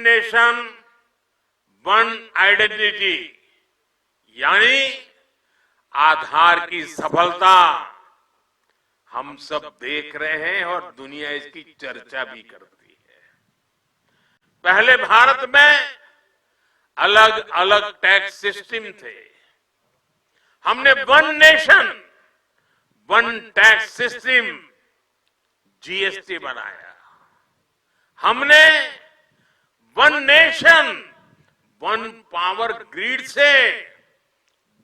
Nation one identity यानी आधार की सफलता हम सब देख रहे हैं और दुनिया इसकी चर्चा भी करती है। पहले भारत में अलग अलग टैक्स सिस्टम थे। हमने one nation one tax system GST बनाया। हमने one nation one power grid से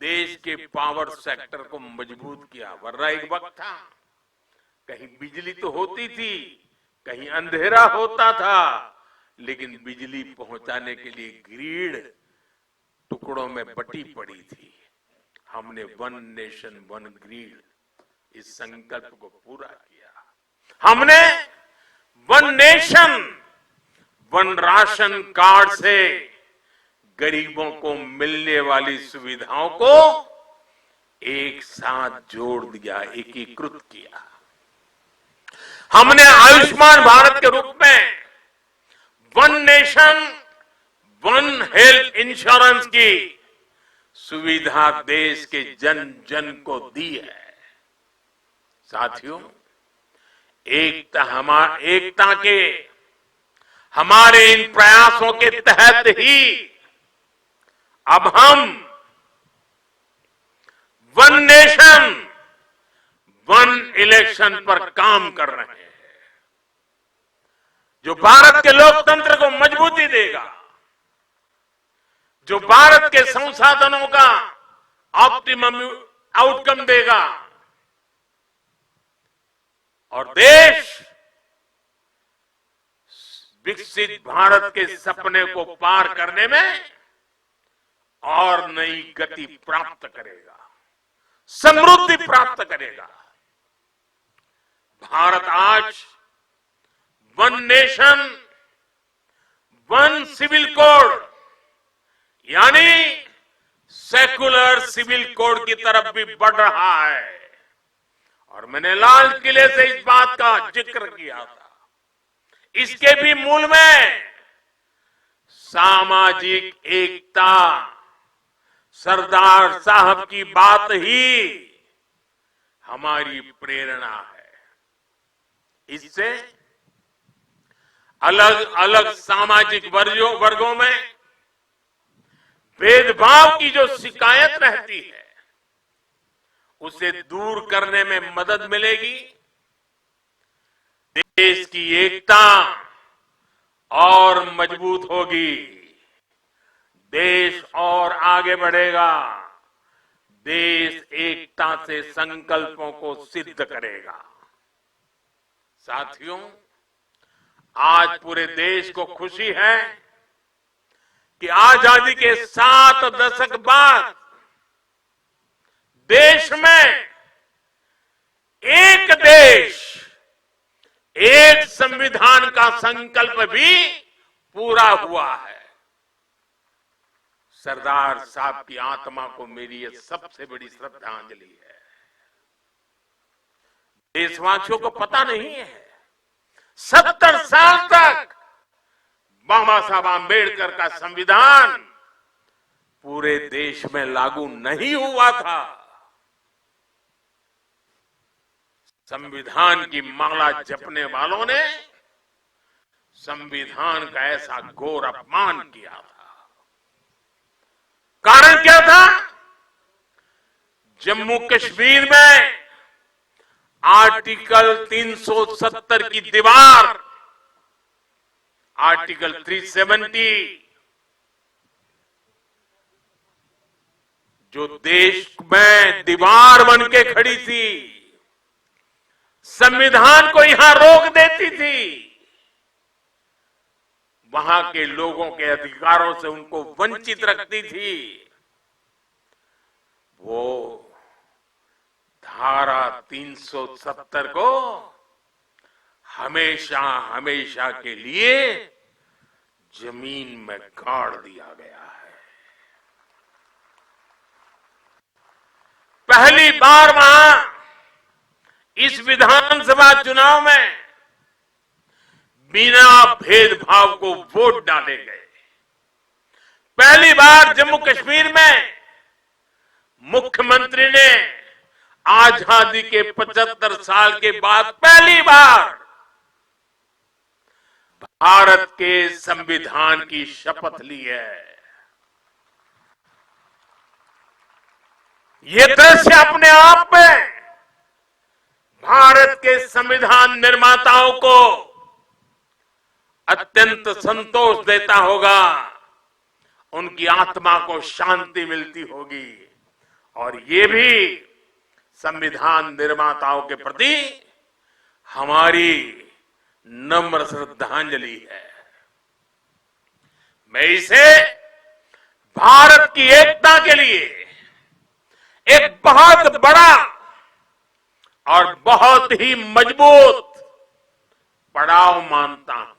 देश के पावर सेक्टर को मजबूत किया। वरना एक वक्त था कहीं बिजली तो होती थी, कहीं अंधेरा होता था, लेकिन बिजली पहुंचाने के लिए ग्रिड टुकड़ों में बटी पड़ी थी। हमने वन नेशन वन ग्रिड इस संकल्प को पूरा किया। हमने one nation one ration card से गरीबों को मिलने वाली सुविधाओं को एक साथ जोड़ दिया, एकीकृत किया। हमने आयुष्मान भारत के रूप में one nation one health insurance की सुविधा देश के जन जन को दी है। साथियों, एकता के हमारे इन प्रयासों के तहत ही अब हम वन नेशन वन इलेक्शन पर काम कर रहे हैं, जो भारत के लोकतंत्र को मजबूती देगा, जो भारत के संसाधनों का ऑप्टिमम आउटकम देगा और देश विकसित भारत के सपने को पार करने में और नई गति प्राप्त करेगा, समृद्धि प्राप्त करेगा। भारत आज one nation one civil code यानी सेकुलर सिविल कोड की तरफ भी बढ़ रहा है। और मैंने लाल किले से इस बात का जिक्र किया था। इसके भी मूल में सामाजिक एकता, सरदार साहब की बात ही हमारी प्रेरणा है। इससे अलग अलग सामाजिक वर्गों में भेदभाव की जो शिकायत रहती है उसे दूर करने में मदद मिलेगी। देश की एकता और मजबूत होगी, देश और आगे बढ़ेगा, देश एकता से संकल्पों को सिद्ध करेगा। साथियों, आज पूरे देश को खुशी है कि आजादी के 7 दशक बाद देश में एक देश एक संविधान का संकल्प भी पूरा हुआ है। सरदार साहब की आत्मा को मेरी ये सबसे बड़ी श्रद्धांजलि है। देशवासियों को पता नहीं है 70 साल तक बाबा साहब आंबेडकर का संविधान पूरे देश में लागू नहीं हुआ था। संविधान की माला जपने वालों ने संविधान का ऐसा घोर अपमान किया था। कारण क्या था? जम्मू कश्मीर में आर्टिकल 370 की दीवार, आर्टिकल 370 जो देश में दीवार बन के खड़ी थी, संविधान को यहां रोक देती थी, वहां के लोगों के अधिकारों से उनको वंचित रखती थी। वो धारा 370 को हमेशा हमेशा के लिए जमीन में गाड़ दिया गया है। पहली बार वहां इस विधानसभा चुनाव में बिना भेदभाव को वोट डाले गए। पहली बार जम्मू कश्मीर में मुख्यमंत्री ने आजादी के 75 साल के बाद पहली बार भारत के संविधान की शपथ ली है। ये दृश्य अपने आप में भारत के संविधान निर्माताओं को अत्यंत संतोष देता होगा, उनकी आत्मा को शांति मिलती होगी और ये भी संविधान निर्माताओं के प्रति हमारी नम्र श्रद्धांजलि है। मैं इसे भारत की एकता के लिए एक बहुत बड़ा और बहुत ही मजबूत पड़ाव मानता हूं।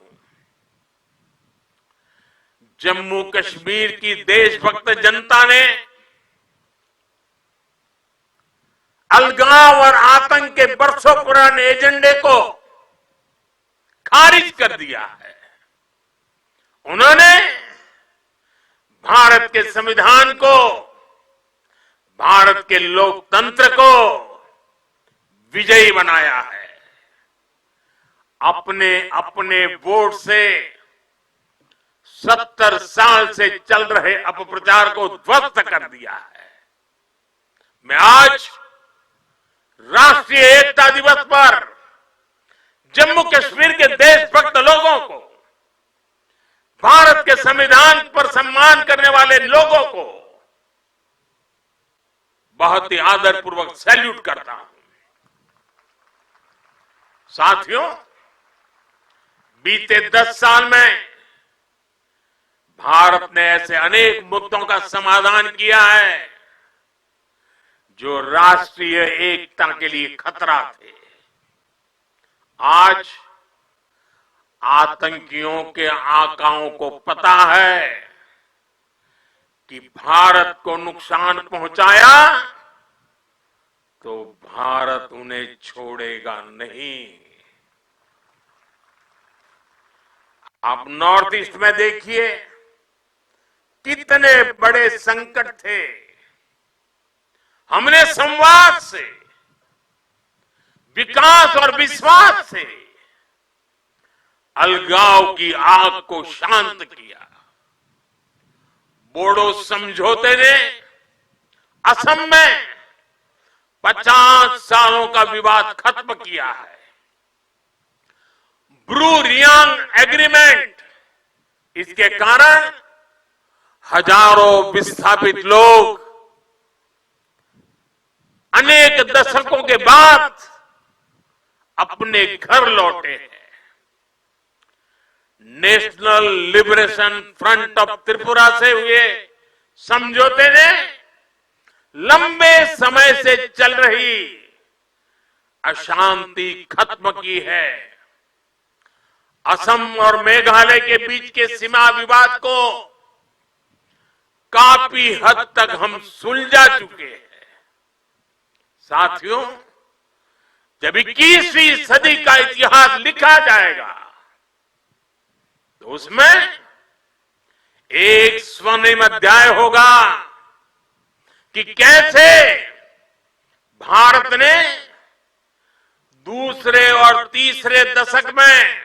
जम्मू कश्मीर की देशभक्त जनता ने अलगाव और आतंक के बरसों पुराने एजेंडे को खारिज कर दिया है। उन्होंने भारत के संविधान को, भारत के लोकतंत्र को विजयी बनाया है। अपने अपने वोट से 70 साल से चल रहे अपप्रचार को ध्वस्त कर दिया है। मैं आज राष्ट्रीय एकता दिवस पर जम्मू कश्मीर के देशभक्त लोगों को, भारत के संविधान पर सम्मान करने वाले लोगों को बहुत ही आदरपूर्वक सैल्यूट करता हूं। साथियों, बीते 10 साल में भारत ने ऐसे अनेक मुद्दों का समाधान किया है जो राष्ट्रीय एकता के लिए खतरा थे। आज आतंकियों के आकाओं को पता है कि भारत को नुकसान पहुंचाया तो भारत उन्हें छोड़ेगा नहीं। आप नॉर्थ ईस्ट में देखिए कितने बड़े संकट थे। हमने संवाद से, विकास और विश्वास से अलगाव की आग को शांत किया। बोडो समझौते ने असम में 50 सालों का विवाद खत्म किया है। ब्रू रियांग एग्रीमेंट, इसके कारण हजारों विस्थापित लोग अनेक दशकों के बाद अपने घर लौटे हैं। National liberation front of Tripura से हुए समझौते ने लंबे समय से चल रही अशांति खत्म की है। असम और मेघालय के बीच के सीमा विवाद को काफी हद तक हम सुलझा चुके हैं। साथियों, जब 21वीं सदी का इतिहास लिखा जाएगा तो उसमें एक स्वर्णिम अध्याय होगा कि कैसे भारत ने दूसरे और तीसरे दशक में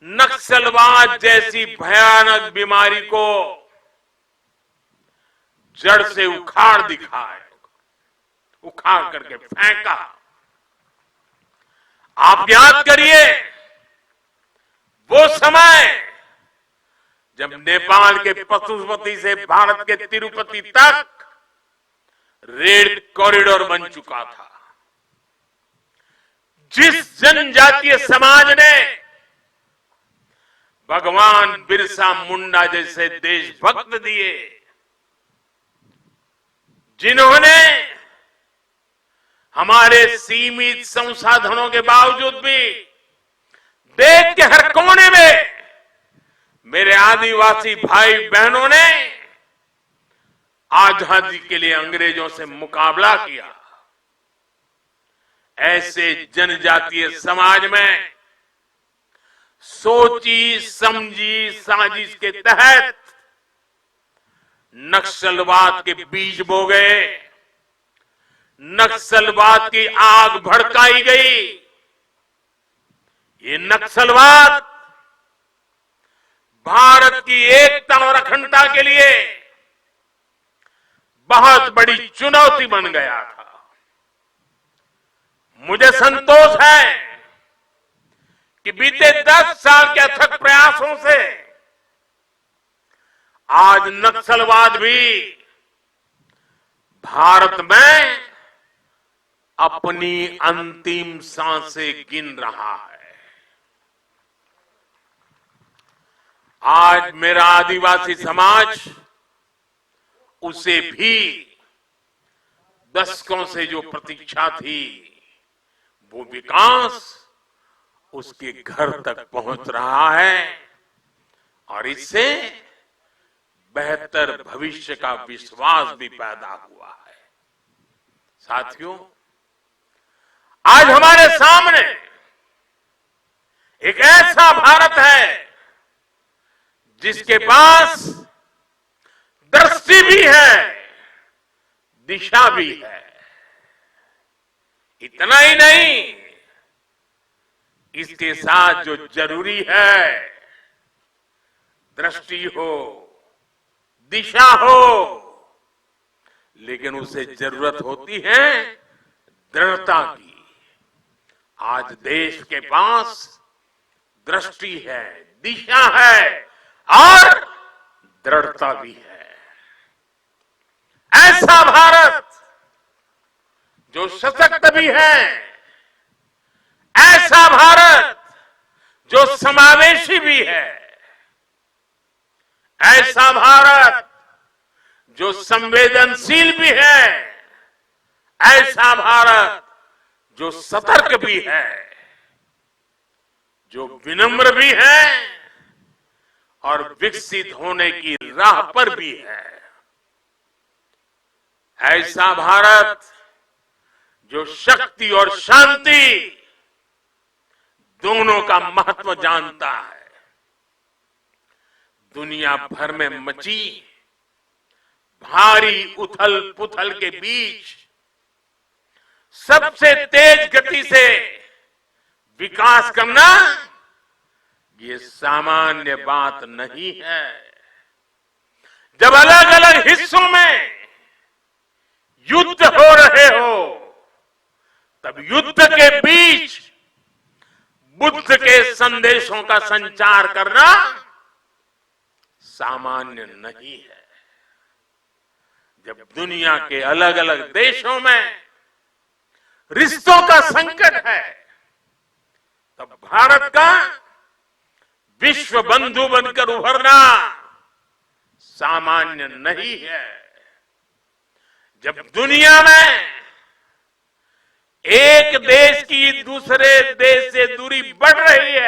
नक्सलवाद जैसी भयानक बीमारी को जड़ से उखाड़ दिखाया, उखाड़ करके फेंका। आप याद करिए वो समय जब नेपाल के पशुपति से भारत के तिरुपति तक रेल कॉरिडोर बन चुका था। जिस जनजातीय समाज ने भगवान बिरसा मुंडा जैसे देशभक्त दिए, जिन्होंने हमारे सीमित संसाधनों के बावजूद भी देश के हर कोने में मेरे आदिवासी भाई बहनों ने आजादी के लिए अंग्रेजों से मुकाबला किया, ऐसे जनजातीय समाज में सोची समझी साजिश के तहत नक्सलवाद के बीज बो गए, नक्सलवाद की आग भड़काई गई। ये नक्सलवाद भारत की एकता और अखंडता के लिए बहुत बड़ी चुनौती बन गया था। मुझे संतोष है कि बीते 10 साल के अथक प्रयासों से आज नक्सलवाद भी भारत में अपनी अंतिम सांसें गिन रहा है। आज मेरा आदिवासी समाज उसे भी दशकों से जो प्रतीक्षा थी, वो विकास उसके घर तक पहुंच रहा है और इससे बेहतर भविष्य का विश्वास भी पैदा हुआ है। साथियों, आज हमारे सामने एक ऐसा भारत है जिसके पास दृष्टि भी है, दिशा भी है। इतना ही नहीं, इसके साथ जो जरूरी है, दृष्टि हो, दिशा हो, लेकिन उसे जरूरत होती है दृढ़ता की। आज देश के पास दृष्टि है, दिशा है और दृढ़ता भी है। ऐसा भारत जो सशक्त भी है, ऐसा भारत जो समावेशी भी है, ऐसा भारत जो संवेदनशील भी है, ऐसा भारत जो सतर्क भी है, जो विनम्र भी है और विकसित होने की राह पर भी है। ऐसा भारत जो शक्ति और शांति दोनों का महत्व जानता है। दुनिया भर में मची भारी उथल पुथल के बीच सबसे तेज गति से विकास करना ये सामान्य बात नहीं है। जब अलग अलग हिस्सों में युद्ध हो रहे हो, तब युद्ध के बीच बुद्ध के संदेशों का संचार करना सामान्य नहीं है। जब दुनिया के अलग अलग देशों में रिश्तों का संकट है, तब भारत का विश्व बंधु बनकर उभरना सामान्य नहीं है। जब दुनिया में एक देश की दूसरे देश से दूरी बढ़ रही है,